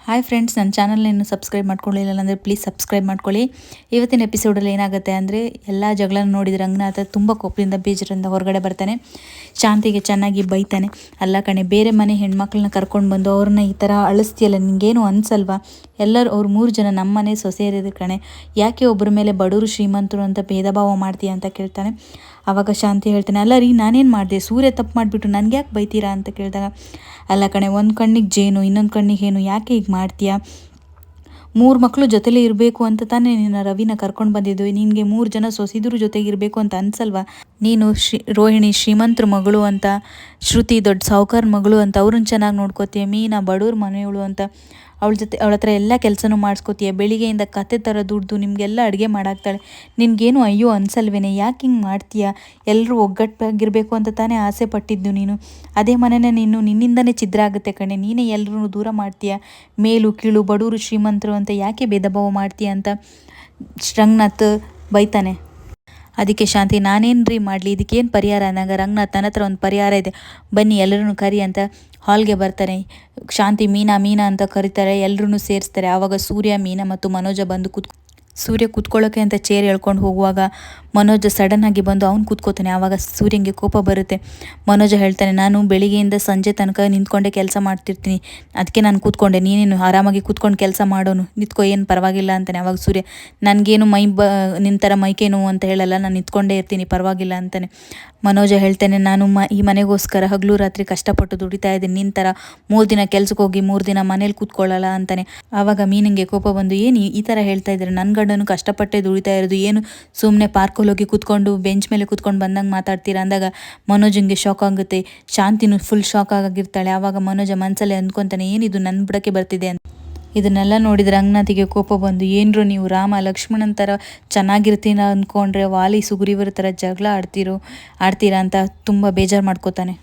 Hi friends, ನನ್ನ ಚಾನಲ್ನ ಇನ್ನೂ ಸಬ್ಸ್ಕ್ರೈಬ್ ಮಾಡ್ಕೊಳ್ಳಿಲ್ಲ ಅಂದರೆ ಪ್ಲೀಸ್ ಸಬ್ಸ್ಕ್ರೈಬ್ ಮಾಡ್ಕೊಳ್ಳಿ. ಇವತ್ತಿನ ಎಪಿಸೋಡಲ್ಲಿ ಏನಾಗುತ್ತೆ ಅಂದರೆ, ಎಲ್ಲ ಜಗಳನ ನೋಡಿದ ರಂಗನಾಥ ತುಂಬ ಕೋಪದಿಂದ ಬೇಜಾರಿಂದ ಹೊರಗಡೆ ಬರ್ತಾನೆ. ಶಾಂತಿಗೆ ಚೆನ್ನಾಗಿ ಬೈತಾನೆ. ಅಲ್ಲ ಕಣೆ, ಬೇರೆ ಮನೆ ಹೆಣ್ಮಕ್ಳನ್ನ ಕರ್ಕೊಂಡು ಬಂದು ಅವ್ರನ್ನ ಈ ಥರ ಅಳಿಸ್ತೀಯಲ್ಲ, ನಿನಗೇನು ಅನ್ಸಲ್ವಾ? ಎಲ್ಲರೂ ಅವ್ರು 3 ಜನ ನಮ್ಮ ಮನೆ ಸೊಸೆಯರಿದೆ ಕಣೆ, ಯಾಕೆ ಒಬ್ಬರ ಮೇಲೆ ಬಡವರು ಶ್ರೀಮಂತರು ಅಂತ ಭೇದ ಭಾವ ಮಾಡ್ತೀಯ ಅಂತ ಕೇಳ್ತಾನೆ. ಆವಾಗ ಶಾಂತಿ ಹೇಳ್ತಾನೆ, ಅಲ್ಲ ರೀ, ನಾನೇನು ಮಾಡಿದೆ? ಸೂರ್ಯ ತಪ್ಪು ಮಾಡಿಬಿಟ್ಟು ನನಗೆ ಯಾಕೆ ಬೈತೀರಾ ಅಂತ ಕೇಳಿದಾಗ, ಅಲ್ಲ ಕಣೆ, ಒಂದು ಕಣ್ಣಿಗೆ ಜೇನು ಇನ್ನೊಂದು ಕಣ್ಣಿಗೆ ಏನು, ಯಾಕೆ ಹೀಗೆ ಮಾಡ್ತೀಯಾ? 3 ಮಕ್ಕಳು ಜೊತೆಲೇ ಇರಬೇಕು ಅಂತ ತಾನೇ ನಿನ್ನ ರವಿನ ಕರ್ಕೊಂಡು ಬಂದಿದ್ದು. ನಿನಗೆ 3 ಜನ ಸೊಸಿದ್ರು ಜೊತೆಗೆ ಇರಬೇಕು ಅಂತ ಅನ್ಸಲ್ವಾ? ನೀನು ರೋಹಿಣಿ ಶ್ರೀಮಂತರ ಮಗಳು ಅಂತ, ಶ್ರುತಿ ದೊಡ್ಡ ಸಾಹುಕಾರ ಮಗಳು ಅಂತ ಅವ್ರನ್ನ ಚೆನ್ನಾಗಿ ನೋಡ್ಕೋತೀಯ, ಮೀನಾ ಬಡವ್ರ ಮನೆಯವಳು ಅಂತ ಅವಳ ಹತ್ರ ಎಲ್ಲ ಕೆಲಸನೂ ಮಾಡಿಸ್ಕೋತೀಯ, ಬೆಳಿಗ್ಗೆಯಿಂದ ಕತೆ ಥರ ದುಡ್ದು ನಿಮಗೆಲ್ಲ ಅಡುಗೆ ಮಾಡಾಕ್ತಾಳೆ. ನಿನಗೇನು ಅಯ್ಯೋ ಅನ್ಸಲ್ವೇನೆ? ಯಾಕೆ ಹಿಂಗೆ ಮಾಡ್ತೀಯಾ? ಎಲ್ಲರೂ ಒಗ್ಗಟ್ಟಾಗಿರಬೇಕು ಅಂತ ತಾನೇ ಆಸೆ ಪಟ್ಟಿದ್ದು ನೀನು. ಅದೇ ಮನೆಯೇ ನಿನ್ನಿಂದನೇ ಛಿದ್ರ ಆಗುತ್ತೆ ಕಣೆ, ನೀನೇ ಎಲ್ಲರೂ ದೂರ ಮಾಡ್ತೀಯ. ಮೇಲು ಕೀಳು ಬಡವರು ಶ್ರೀಮಂತರು ಅಂತ ಯಾಕೆ ಭೇದ ಭಾವ ಮಾಡ್ತೀಯ ಅಂತ ರಂಗನಾಥ್ ಬೈತಾನೆ. ಅದಕ್ಕೆ ಶಾಂತಿ, ನಾನೇನ್ರಿ ಮಾಡಲಿ, ಇದಕ್ಕೇನು ಪರಿಹಾರ ಅನ್ನಂಗ ರಂಗನಾಥ್, ನನ್ನ ಹತ್ರ ಒಂದು ಪರಿಹಾರ ಇದೆ, ಬನ್ನಿ ಎಲ್ಲರೂ ಕರಿ ಅಂತ ಹಾಲ್ಗೆ ಬರ್ತಾರೆ. ಶಾಂತಿ ಮೀನಾ ಅಂತ ಕರೀತಾರೆ, ಎಲ್ಲರೂ ಸೇರಿಸ್ತಾರೆ. ಆವಾಗ ಸೂರ್ಯ, ಮೀನಾ ಮತ್ತು ಮನೋಜ ಬಂದು ಸೂರ್ಯ ಕೂತ್ಕೊಳ್ಳೋಕೆ ಅಂತ ಚೇರ್ ಎಳ್ಕೊಂಡು ಹೋಗುವಾಗ ಮನೋಜ ಸಡನ್ನಾಗಿ ಬಂದು ಅವ್ನು ಕೂತ್ಕೋತಾನೆ. ಆವಾಗ ಸೂರ್ಯಂಗೆ ಕೋಪ ಬರುತ್ತೆ. ಮನೋಜ ಹೇಳ್ತಾನೆ, ನಾನು ಬೆಳಿಗ್ಗೆಯಿಂದ ಸಂಜೆ ತನಕ ನಿಂತ್ಕೊಂಡೆ ಕೆಲಸ ಮಾಡ್ತಿರ್ತೀನಿ, ಅದಕ್ಕೆ ನಾನು ಕೂತ್ಕೊಂಡೆ, ನೀನೇನು ಆರಾಮಾಗಿ ಕೂತ್ಕೊಂಡು ಕೆಲಸ ಮಾಡೋನು, ನಿಂತ್ಕೋ, ಏನು ಪರವಾಗಿಲ್ಲ ಅಂತಾನೆ. ಆವಾಗ ಸೂರ್ಯ, ನನಗೇನು ನಿನ್ನ ಥರ ಮೈಕೈ ನೋವು ಅಂತ ಹೇಳಲ್ಲ, ನಾನು ನಿಂತ್ಕೊಂಡೇ ಇರ್ತೀನಿ, ಪರವಾಗಿಲ್ಲ ಅಂತಾನೆ. ಮನೋಜ ಹೇಳ್ತಾನೆ, ನಾನು ಈ ಮನೆಗೋಸ್ಕರ ಹಗಲು ರಾತ್ರಿ ಕಷ್ಟಪಟ್ಟು ದುಡಿತಾ ಇದ್ದೀನಿ, ನಿನ್ನ ಥರ 3 ದಿನ ಕೆಲ್ಸಕ್ಕೆ ಹೋಗಿ 3 ದಿನ ಮನೇಲಿ ಕೂತ್ಕೊಳ್ಳಲ್ಲ ಅಂತಾನೆ. ಆವಾಗ ಮೀನಿಗೆ ಕೋಪ ಬಂದು, ಏನು ಈ ಥರ ಹೇಳ್ತಾ ಇದ್ದಾರೆ? ನನ್ನ ಗಂಡನು ಕಷ್ಟಪಟ್ಟೆ ದುಡಿತಾ ಇರೋದು, ಏನು ಸುಮ್ಮನೆ ಪಾರ್ಕಲ್ಲಿ ಹೋಗಿ ಕೂತ್ಕೊಂಡು ಬೆಂಚ್ ಮೇಲೆ ಕೂತ್ಕೊಂಡು ಬಂದಂಗೆ ಮಾತಾಡ್ತೀರಾ ಅಂದಾಗ ಮನೋಜಂಗೆ ಶಾಕ್ ಆಗುತ್ತೆ. ಶಾಂತಿನೂ ಫುಲ್ ಶಾಕ್ ಆಗಿರ್ತಾಳೆ. ಆವಾಗ ಮನೋಜ ಮನಸ್ಸಲ್ಲೇ ಅಂದ್ಕೊತಾನೆ, ಏನಿದು ನನ್ನ ಬುಡಕ್ಕೆ ಬರ್ತಿದೆ ಅಂತ. ಇದನ್ನೆಲ್ಲ ನೋಡಿದ ರಂಗನಾಥಿಗೆ ಕೋಪ ಬಂದು, ಏನರು ನೀವು ರಾಮ ಲಕ್ಷ್ಮಣನ ಥರ ಚೆನ್ನಾಗಿರ್ತೀನ ಅಂದ್ಕೊಂಡ್ರೆ ವಾಲಿ ಸುಗ್ರೀವರ ಥರ ಜಗಳ ಆಡ್ತೀರಾ ಅಂತ ತುಂಬ ಬೇಜಾರು ಮಾಡ್ಕೋತಾನೆ.